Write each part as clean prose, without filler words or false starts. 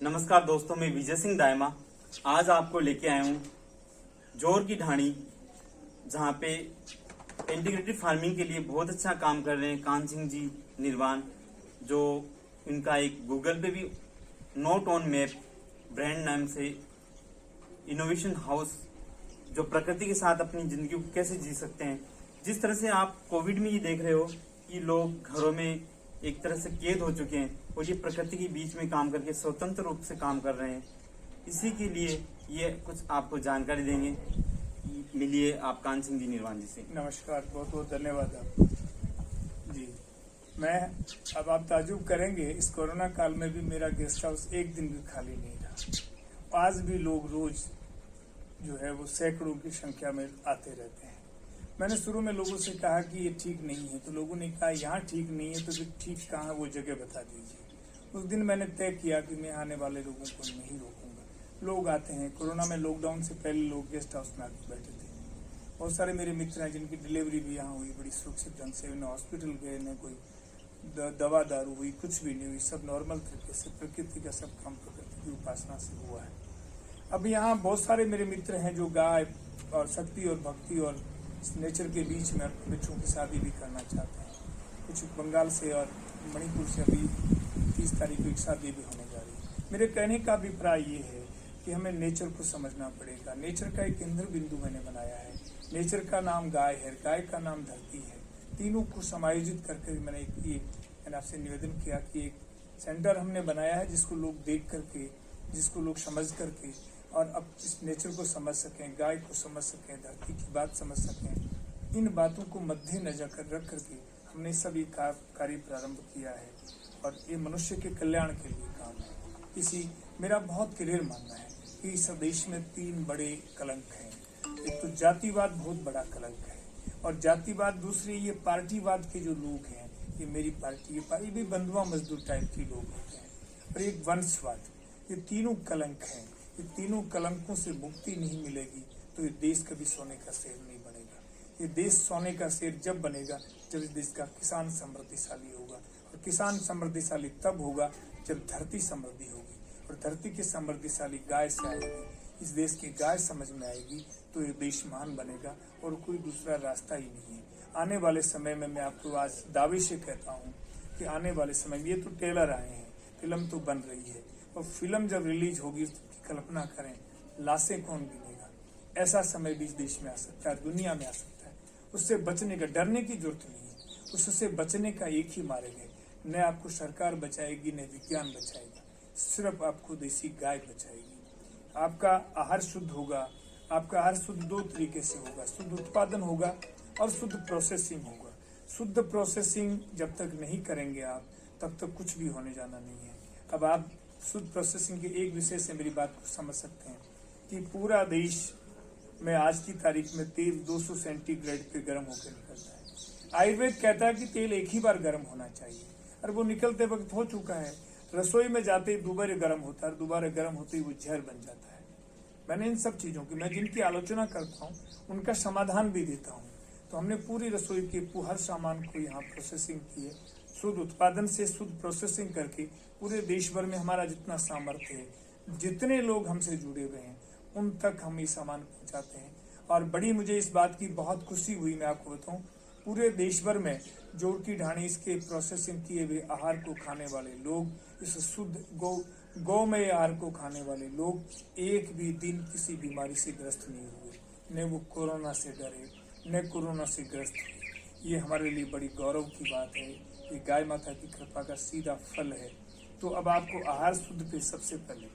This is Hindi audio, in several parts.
नमस्कार दोस्तों, मैं विजय सिंह दायमा आज आपको लेके आया हूँ जोर की ढाणी, जहाँ पे इंटीग्रेटेड फार्मिंग के लिए बहुत अच्छा काम कर रहे हैं कान सिंह जी निर्वाण, जो इनका एक गूगल पे भी नोट ऑन मैप ब्रांड नाम से इनोवेशन हाउस, जो प्रकृति के साथ अपनी जिंदगी को कैसे जी सकते हैं। जिस तरह से आप कोविड में ये देख रहे हो कि लोग घरों में एक तरह से कैद हो चुके हैं और ये प्रकृति के बीच में काम करके स्वतंत्र रूप से काम कर रहे हैं। इसी के लिए ये कुछ आपको जानकारी देंगे। मिलिए आप कान सिंह जी निर्वाण जी से। नमस्कार, बहुत बहुत धन्यवाद आप जी। मैं अब आप ताजुब करेंगे, इस कोरोना काल में भी मेरा गेस्ट हाउस एक दिन भी खाली नहीं रहा। आज भी लोग रोज जो है वो सैकड़ों की संख्या में आते रहते हैं। मैंने शुरू में लोगों से कहा कि ये ठीक नहीं है, तो लोगों ने कहा यहाँ ठीक नहीं है तो फिर ठीक कहाँ है वो जगह बता दीजिए। उस दिन मैंने तय किया कि मैं आने वाले लोगों को नहीं रोकूंगा। लोग आते हैं, कोरोना में लॉकडाउन से पहले लोग गेस्ट हाउस में आके बैठे थे। बहुत सारे मेरे मित्र हैं जिनकी डिलीवरी भी यहाँ हुई बड़ी सुरक्षित ढंग से, न हॉस्पिटल गए, न कोई दवा दारू हुई, कुछ भी नहीं हुई। सब नॉर्मल तरीके से प्रकृति का सब काम प्रकृति की उपासना से हुआ है। अब यहाँ बहुत सारे मेरे मित्र हैं जो गाय और शक्ति और भक्ति और नेचर के बीच में अपने बच्चों की शादी भी करना चाहते हैं। कुछ बंगाल से और मणिपुर से अभी 30 तारीख को एक शादी भी होने जा रही है। मेरे कहने का अभिप्राय ये है कि हमें नेचर को समझना पड़ेगा। नेचर का एक केंद्र बिंदु मैंने बनाया है। नेचर का नाम गाय है, गाय का नाम धरती है। तीनों को समायोजित करके मैंने आपसे निवेदन किया कि एक सेंटर हमने बनाया है जिसको लोग देख करके, जिसको लोग समझ करके और अब इस नेचर को समझ सकें, गाय को समझ सकें, धरती की बात समझ सकें। इन बातों को मध्य नजर रख करके हमने सभी कार्य प्रारंभ किया है और ये मनुष्य के कल्याण के लिए काम है। इसी मेरा बहुत क्लियर मानना है कि इस देश में 3 बड़े कलंक हैं। एक तो जातिवाद बहुत बड़ा कलंक है, और जातिवाद दूसरे ये पार्टीवाद के जो लोग हैं, ये मेरी पार्टी, ये भी बंधुआ मजदूर टाइप के लोग होते हैं, और एक वंशवाद। ये तीनों कलंक हैं। ये तीनों कलंकों से मुक्ति नहीं मिलेगी तो ये देश कभी सोने का शेर नहीं बनेगा। ये देश सोने का शेर जब बनेगा जब इस देश का किसान समृद्धिशाली होगा, और किसान समृद्धिशाली तब होगा जब धरती समृद्धि होगी, और धरती की समृद्धिशाली गाय से आएगी। इस देश की गाय समझ में आएगी तो ये देश महान बनेगा और कोई दूसरा रास्ता ही नहीं है। आने वाले समय में मैं आपको आज दावे से कहता हूँ कि आने वाले समय में, ये तो ट्रेलर आए हैं, फिल्म तो बन रही है, और फिल्म जब रिलीज होगी उसकी कल्पना करें, लाशें कौन गिनेगा। ऐसा समय भी इस देश में आ सकता है, दुनिया में आ सकता है। उससे बचने का, डरने की जरूरत नहीं है। उससे बचने का एक ही मार्ग है, न आपको सरकार बचाएगी न विज्ञान बचाएगा, सिर्फ आपको देसी गाय बचाएगी। आपका आहार शुद्ध होगा। आपका आहार शुद्ध 2 तरीके से होगा, शुद्ध उत्पादन होगा और शुद्ध प्रोसेसिंग होगा। शुद्ध प्रोसेसिंग जब तक नहीं करेंगे आप, तब तक कुछ भी होने जाना नहीं है। अब आप शुद्ध प्रोसेसिंग के एक विषय से मेरी बात को समझ सकते हैं कि पूरा देश में आज की तारीख में तेल 200 सेंटीग्रेड पे गर्म होकर निकलता है। आयुर्वेद कहता है कि तेल एक ही बार गर्म होना चाहिए, और वो निकलते वक्त हो चुका है। रसोई में जाते ही दोबारा गर्म होता है, और दोबारा गर्म होते ही वो जहर बन जाता है। मैंने इन सब चीजों की, मैं जिनकी आलोचना करता हूँ उनका समाधान भी देता हूँ। तो हमने पूरी रसोई के हर सामान को यहाँ प्रोसेसिंग की है, शुद्ध उत्पादन से शुद्ध प्रोसेसिंग करके। पूरे देश भर में हमारा जितना सामर्थ्य है, जितने लोग हमसे जुड़े हुए हैं, उन तक हम ये सामान पहुंचाते हैं। और बड़ी मुझे इस बात की बहुत खुशी हुई, मैं आपको बताऊं, पूरे देश भर में जोड़ की ढाणी इसके प्रोसेसिंग किए हुए आहार को खाने वाले लोग, इस शुद्ध गौमय आहार को खाने वाले लोग एक भी दिन किसी बीमारी से ग्रस्त नहीं हुए, न वो कोरोना से डरे न कोरोना से ग्रस्त हुए। ये हमारे लिए बड़ी गौरव की बात है। ये गाय माता की कृपा का सीधा फल है। तो अब आपको आहार शुद्ध पे सबसे पहले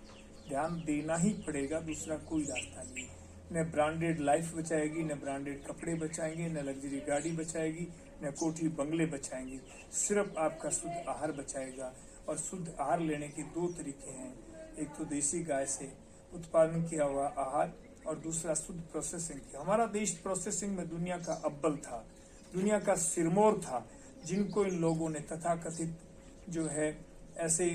ध्यान देना ही पड़ेगा, दूसरा कोई रास्ता नहीं। न ब्रांडेड लाइफ बचाएगी, न ब्रांडेड कपड़े बचाएंगे, न लग्जरी गाड़ी बचाएगी, न कोठी बंगले बचाएंगे। सिर्फ आपका शुद्ध आहार बचाएगा। और शुद्ध आहार लेने के 2 तरीके हैं, एक तो देसी गाय से उत्पादन किया हुआ आहार, और दूसरा शुद्ध प्रोसेसिंग किया। हमारा देश प्रोसेसिंग में दुनिया का अव्वल था, दुनिया का सिरमौर था, जिनको इन लोगों ने तथाकथित जो है ऐसे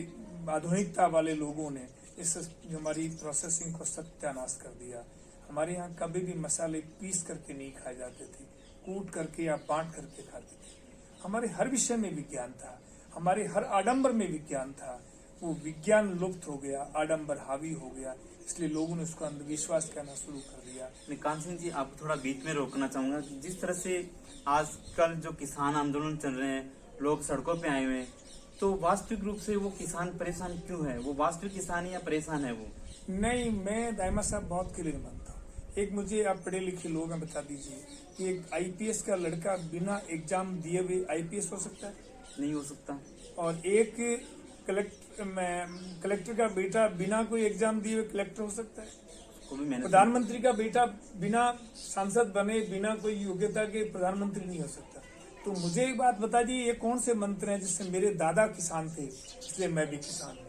आधुनिकता वाले लोगों ने इस हमारी प्रोसेसिंग को सत्यानाश कर दिया। हमारे यहाँ कभी भी मसाले पीस करके नहीं खाए जाते थे, कूट करके या बांट करके खाते थे। हमारे हर विषय में विज्ञान था, हमारे हर आडंबर में विज्ञान था। वो विज्ञान लुप्त हो गया, आडंबर हावी हो गया, इसलिए लोगों ने उसको अंधविश्वास कहना शुरू कर दिया। मैं कान सिंह जी आपको थोड़ा बीच में रोकना चाहूंगा कि जिस तरह से आजकल जो किसान आंदोलन चल रहे हैं, लोग सड़कों पे आए हुए हैं, तो वास्तविक रूप से वो किसान परेशान क्यों है? वो वास्तविक किसान है या परेशान है वो? नहीं, मैं दाइमा साहब बहुत क्लियर मानता हूँ। एक मुझे, आप पढ़े लिखे लोग हैं, बता दीजिए कि एक आईपीएस का लड़का बिना एग्जाम दिए हुए आईपीएस हो सकता है? नहीं हो सकता। और एक कलेक्टर का बेटा बिना कोई एग्जाम दिए हुए कलेक्टर हो सकता है? को भी मैंने प्रधानमंत्री का बेटा बिना सांसद बने, बिना कोई योग्यता के प्रधानमंत्री नहीं हो सकता। तो मुझे एक बात बता दी, ये कौन से मंत्र हैं जिससे मेरे दादा किसान थे इसलिए मैं भी किसान हूँ,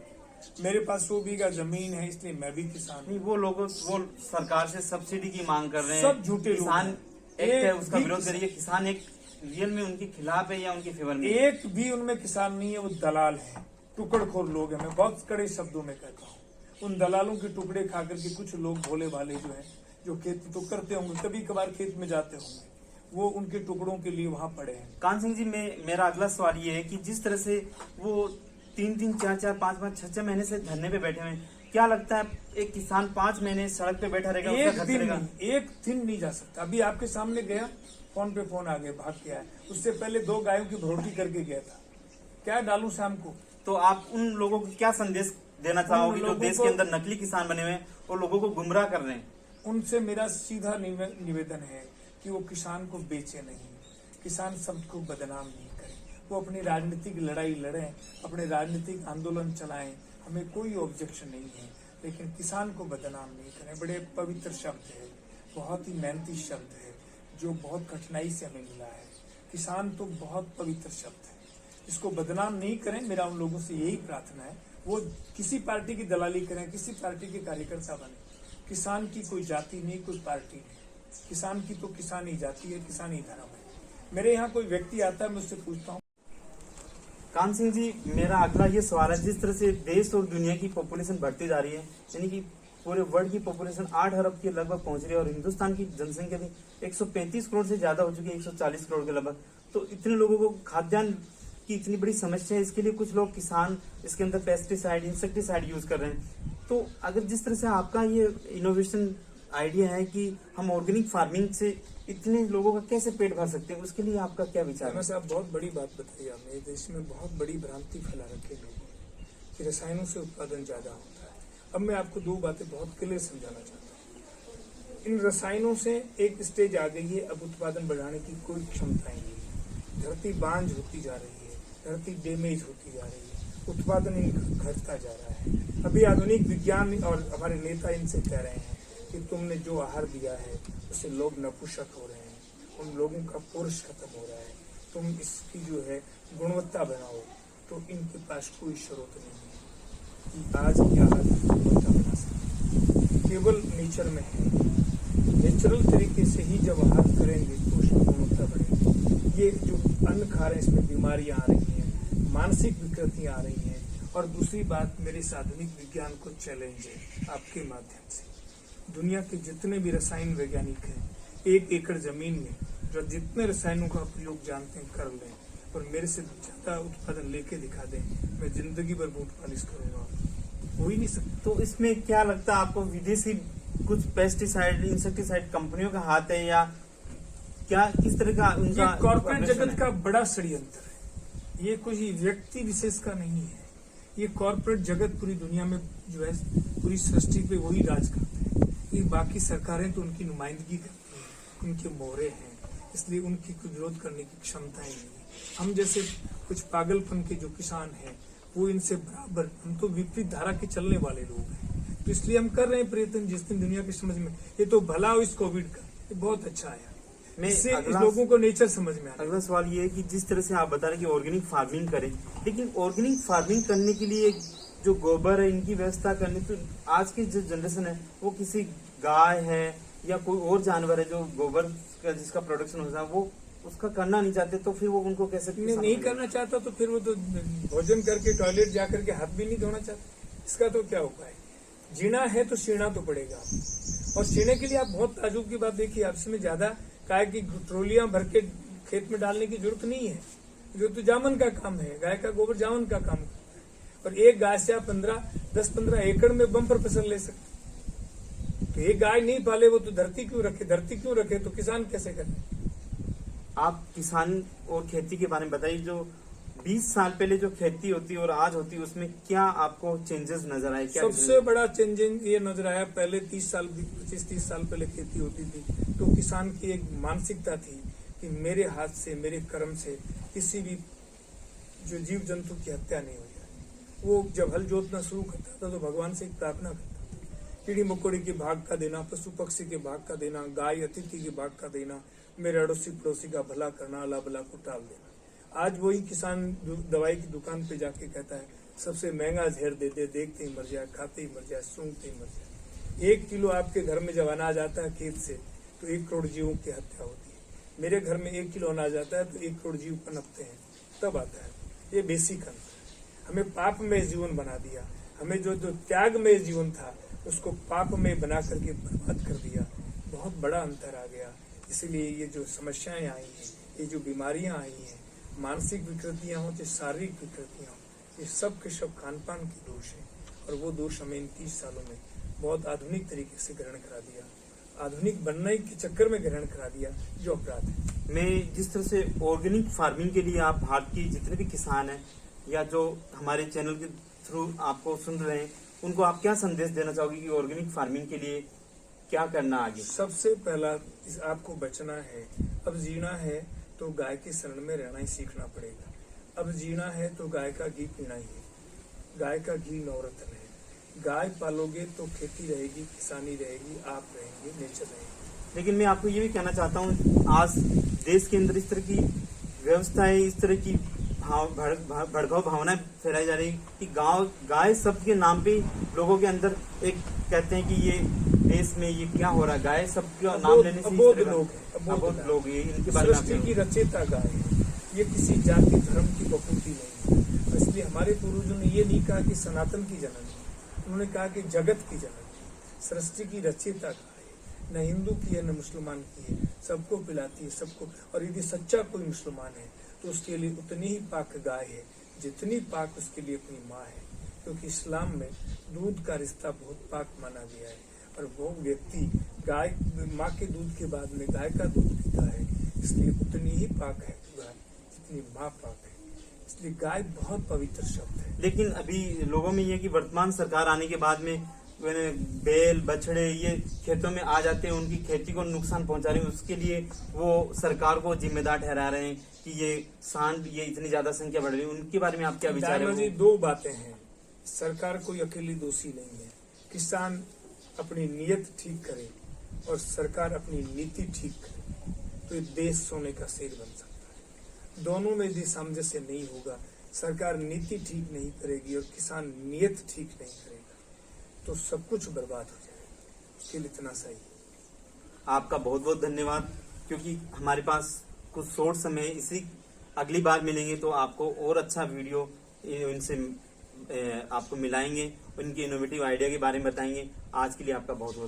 मेरे पास 100 बीघा जमीन है इसलिए मैं भी किसान हूँ? नहीं, वो लोग वो सरकार से सब्सिडी की मांग कर रहे हैं। सब झूठे लोग किसान हैं। एक्ट है, एक उसका भी विरोध करिए। किसान एक रियल में उनके खिलाफ है या उनके फेवर में? एक भी उनमें किसान नहीं है, वो दलाल है, टुकड़खोर लोग हैं। मैं बहुत कड़े शब्दों में कहता हूँ, उन दलालों के टुकड़े खा करके कुछ लोग भोले भाले जो हैं, जो खेती तो करते होंगे, कभी कभार खेत में जाते होंगे, वो उनके टुकड़ों के लिए वहां पड़े हैं। कान सिंह जी, मेरा अगला सवाल ये है कि जिस तरह से वो 3-3, 4-4, 5-5, 6-6 महीने से धरने पे बैठे हुए हैं, क्या लगता है एक किसान 5 महीने सड़क पे बैठा रहेगा? एक उसका घर दिन चलेगा? नहीं, एक दिन नहीं जा सकता। अभी आपके सामने गया, फोन पे फोन आ गया, भाग के आया। उससे पहले 2 गायों की भरोटी करके गया था। क्या डालूं शाम को? तो आप उन लोगों को क्या संदेश देना चाहोगे जो लोगों देश को- के अंदर नकली किसान बने हुए हैं और लोगों को गुमराह कर रहे हैं? उनसे मेरा सीधा निवेदन है कि वो किसान को बेचे नहीं, किसान शब्द को बदनाम नहीं करें, वो अपनी राजनीतिक लड़ाई लड़ें, अपने राजनीतिक आंदोलन चलाएं, हमें कोई ऑब्जेक्शन नहीं है, लेकिन किसान को बदनाम नहीं करें। बड़े पवित्र शब्द है, बहुत ही मेहनती शब्द है, जो बहुत कठिनाई से हमें मिला है। किसान तो बहुत पवित्र शब्द है, इसको बदनाम नहीं करें। मेरा उन लोगों से यही प्रार्थना है, वो किसी पार्टी की दलाली करें, किसी पार्टी के कार्यकर्ता बने। किसान की कोई जाति नहीं, कोई पार्टी नहीं, किसान की तो किसान ही जाति है, किसान ही धर्म है। मेरे यहाँ कोई व्यक्ति आता है, मैं उससे पूछता हूँ। कान सिंह जी, मेरा अगला ये सवाल है, जिस तरह से देश और दुनिया की पॉपुलेशन बढ़ती जा रही है, यानी कि पूरे वर्ल्ड की पॉपुलेशन 8 अरब के लगभग पहुंच रही है और हिंदुस्तान की जनसंख्या भी 135 करोड़ से ज्यादा हो चुकी है, 140 करोड़ के लगभग। तो इतने लोगों को खाद्यान्न की इतनी बड़ी समस्या है, इसके लिए कुछ लोग किसान इसके अंदर पेस्टिसाइड, इंसेक्टिसाइड यूज कर रहे हैं। तो अगर जिस तरह से आपका ये इनोवेशन आइडिया है कि हम ऑर्गेनिक फार्मिंग से इतने लोगों का कैसे पेट भर सकते हैं, उसके लिए आपका क्या विचार है? साहब, बहुत बड़ी बात बताई आपने। देश में बहुत बड़ी भ्रांति फैला रखी है लोगों ने कि रसायनों से उत्पादन ज्यादा होता है। अब मैं आपको 2 बातें बहुत क्लियर समझाना चाहता हूँ। इन रसायनों से एक स्टेज आ गई है, अब उत्पादन बढ़ाने की कोई क्षमता नहीं है। धरती बांझ होती जा रही है, धरती डैमेज होती जा रही है, उत्पादन इनका घटता जा रहा है। अभी आधुनिक विज्ञान और हमारे नेता इनसे कह रहे हैं कि तुमने जो आहार दिया है उससे लोग नपुंसक हो रहे हैं, उन लोगों का पुरुष खत्म हो रहा है, तुम इसकी जो है गुणवत्ता बनाओ। तो इनके पास कोई स्रोत नहीं है कि आज की आहार की गुणवत्ता बना सके, केवल नेचर में है। नेचुरल तरीके से ही जब आहार करेंगे तो उसकी गुणवत्ता बढ़ेगी। ये जो अन्न खा रहे हैं इसमें बीमारियां आ रही हैं, मानसिक विकृतियां आ रही हैं। और दूसरी बात, मेरे इस आधुनिक विज्ञान को चैलेंज है आपके माध्यम से, दुनिया के जितने भी रसायन वैज्ञानिक हैं, 1 एकड़ जमीन में जो जितने रसायनों का प्रयोग जानते हैं कर लें और मेरे से ज्यादा उत्पादन लेके दिखा दें, मैं जिंदगी भर बूट पालिश करूंगा। हो ही नहीं सकता। तो इसमें क्या लगता है आपको, विदेशी कुछ पेस्टिसाइड, इंसेक्टिसाइड कंपनियों का हाथ है या क्या, किस तरह का उनका ये कॉर्पोरेट ऑपरेशन जगत है? का बड़ा षड्यंत्र है, ये कोई व्यक्ति विशेष का नहीं है। ये कॉर्पोरेट जगत पूरी दुनिया में जो है, पूरी सृष्टि पे वही राज करते हैं। ये बाकी सरकारें तो उनकी नुमाइंदगी करती हैं, उनके मोहरे हैं, इसलिए उनकी कोई विरोध करने की क्षमता ही नहीं है। हम जैसे कुछ पागलपन के जो किसान हैं, वो इनसे बराबर, हम तो विपरीत धारा के चलने वाले लोग हैं। तो इसलिए हम कर रहे हैं प्रयत्न, जिस दिन दुनिया की समझ में ये तो भला हो इस कोविड का, ये बहुत अच्छा आया, इससे इस लोगों को नेचर समझ में आ रहा है। अगला सवाल ये है कि जिस तरह से आप बता रहे हैं कि ऑर्गेनिक फार्मिंग करें, लेकिन ऑर्गेनिक फार्मिंग करने के लिए जो गोबर है इनकी व्यवस्था करनी, तो आज की जो जनरेशन है वो किसी गाय है या कोई और जानवर है जो गोबर का जिसका प्रोडक्शन होता है वो उसका करना नहीं चाहते, तो फिर वो उनको कैसे नहीं करना चाहता तो फिर वो तो भोजन करके टॉयलेट जाकर के हाथ भी नहीं धोना चाहता। इसका तो क्या उपाय? जीना है तो सीना तो पड़ेगा, और सीने के लिए आप बहुत ताजुब की बात देखिए, आप इसमें ज्यादा गाय की ट्रोलियां भर के खेत में डालने की जरूरत नहीं है, जो तो जामन का काम है, गाय का गोबर जामन का काम है। और एक गाय से आप 10-15 एकड़ में बम्पर फसल ले सकते। तो एक गाय नहीं पाले वो तो धरती क्यों रखे तो किसान कैसे करे। आप किसान और खेती के बारे में बताइए, जो 20 साल पहले जो खेती होती और आज होती है उसमें क्या आपको चेंजेस नजर आए? क्या सबसे बड़ा चेंजिंग ये नजर आया, पहले 25-30 साल पहले खेती होती थी तो किसान की एक मानसिकता थी कि मेरे हाथ से, मेरे कर्म से किसी भी जो जीव जंतु की हत्या नहीं हो जाए। वो जब हल जोतना शुरू करता था तो भगवान से एक प्रार्थना करता था, कीड़ी मकोड़ी के भाग का देना, पशु पक्षी के भाग का देना, गाय अतिथि के भाग का देना, मेरे अड़ोसी पड़ोसी का भला करना, अल्लाह भला को टाल देना। आज वही किसान दवाई की दुकान पे जाके कहता है सबसे महंगा जहर दे दे, देखते ही मर जाए, खाते ही मर जाए, सूंघते ही मर जाए। 1 किलो आपके घर में जब अनाज आता है खेत से तो 1 करोड़ जीवों की हत्या होती है। मेरे घर में 1 किलो अनाज आता है तो 1 करोड़ जीव पनपते हैं, तब आता है। ये बेसिक अंतर है। हमें पाप में जीवन बना दिया, हमें जो त्याग में जीवन था उसको पाप में बना करके बर्बाद कर दिया। बहुत बड़ा अंतर आ गया। इसलिए ये जो समस्याएं आई हैं, ये जो बीमारियां आई हैं, मानसिक विकृतियां हो चाहे शारीरिक विकृतियां हो, ये सब के सब खान पान के दोष है। और वो दोष हमें इन 30 सालों में बहुत आधुनिक तरीके से ग्रहण करा दिया, आधुनिक बनने के चक्कर में ग्रहण करा दिया, जो अपराध है। मैं जिस तरह से ऑर्गेनिक फार्मिंग के लिए आप भारत के जितने भी किसान हैं या जो हमारे चैनल के थ्रू आपको सुन रहे हैं, उनको आप क्या संदेश देना चाहोगे कि ऑर्गेनिक फार्मिंग के लिए क्या करना आगे? सबसे पहला आपको बचना है। अब जीना है तो गाय के शरण में रहना ही सीखना पड़ेगा। अब जीना है तो गाय का घी पीना ही है। गाय का घी नवरत्न है। गाय पालोगे तो खेती रहेगी, किसानी रहेगी, आप रहेंगे, नेचर रहेगी। लेकिन मैं आपको ये भी कहना चाहता हूँ, आज देश के अंदर इस तरह की व्यवस्थाएं, इस तरह की भड़काऊ भावनाएं फैलाई जा रही कि गाय शब्द के नाम पे लोगों के अंदर एक कहते हैं कि ये देश में ये क्या हो रहा है, गाय शब्द का नाम लेने से अबोध लोग ये इनके बारे में सृष्टि की रचयिता गाय है। ये किसी जाति धर्म की बपूती नहीं है। इसलिए हमारे पूर्वजों ने ये नहीं कहा कि सनातन की जननी, उन्होंने कहा कि जगत की जननी, सृष्टि की रचयिता गाय है। न हिंदू की है न मुसलमान की है, सबको पिलाती है, सबको। और यदि सच्चा कोई मुसलमान है तो उसके लिए उतनी ही पाक गाय है जितनी पाक उसके लिए अपनी माँ है। क्योंकि इस्लाम में दूध का रिश्ता बहुत पाक माना गया है। और वो व्यक्ति गाय माँ के दूध के बाद में गाय का दूध पीता है, इसलिए उतनी ही पाक है गाय जितनी माँ पाक है। इसलिए गाय बहुत पवित्र शब्द है। लेकिन अभी लोगों में ये कि वर्तमान सरकार आने के बाद में बैल बछड़े ये खेतों में आ जाते हैं, उनकी खेती को नुकसान पहुंचा रहे हैं, उसके लिए वो सरकार को जिम्मेदार ठहरा रहे हैं कि ये सांड ये इतनी ज्यादा संख्या बढ़ रही है। उनके बारे में आप क्या विचार है? जी 2 बातें हैं। सरकार कोई अकेली दोषी नहीं है। किसान अपनी नीयत ठीक करे और सरकार अपनी नीति ठीक करे तो ये देश सोने का शेर बन सकता है। दोनों में यदि सामंजस्य नहीं होगा, सरकार नीति ठीक नहीं करेगी और किसान नीयत ठीक नहीं करेगा तो सब कुछ बर्बाद हो जाएगा। उसके लिए इतना सही। आपका बहुत बहुत धन्यवाद, क्योंकि हमारे पास कुछ शॉर्ट समय है। इसी अगली बार मिलेंगे तो आपको और अच्छा वीडियो इनसे आपको मिलाएंगे, उनके इनोवेटिव आइडिया के बारे में बताएंगे। आज के लिए आपका बहुत बहुत